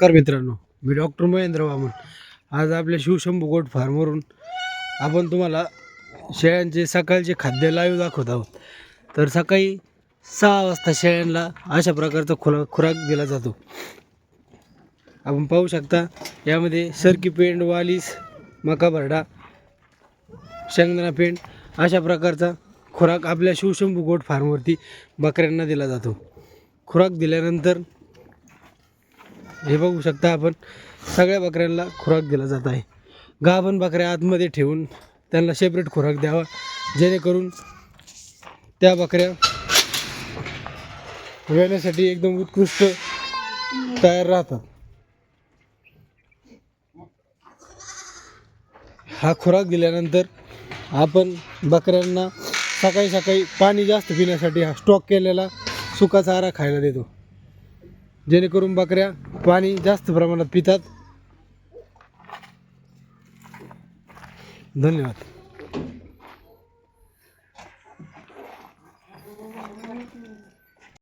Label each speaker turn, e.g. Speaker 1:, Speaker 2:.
Speaker 1: नमस्कार मित्रांनो, मी डॉक्टर महेंद्र वामन. आज आपल्या शिवशंभू गोट फार्मवरून आपण तुम्हाला शेळ्यांचे सकाळचे खाद्य लाईव्ह दाखवत आहोत. तर सकाळी 6 वाजता शेळ्यांना अशा प्रकारचा खुराक दिला जातो. आपण पाहू शकता यामध्ये सरकी पेंड, वालीस, मका भरडा, शेंगदाणा पेंड अशा प्रकारचा खुराक आपल्या शिवशंभू गोट फार्मवरती बकऱ्यांना दिला जातो. खुराक दिल्यानंतर हे बघू शकता आपण सगळ्या बकऱ्यांना खुराक दिला जात आहे. गाभण बकऱ्या आतमध्ये ठेवून त्यांना सेपरेट खुराक द्यावा, जेणेकरून त्या बकऱ्या वेण्यासाठी एकदम उत्कृष्ट तयार राहतात. हा खुराक दिल्यानंतर आपण बकऱ्यांना सकाळी सकाळी पाणी जास्त पिण्यासाठी हा स्टॉक केलेला सुका चारा खायला देतो, जेणेकरून बकऱ्या पाणी जास्त प्रमाणात पितात. धन्यवाद.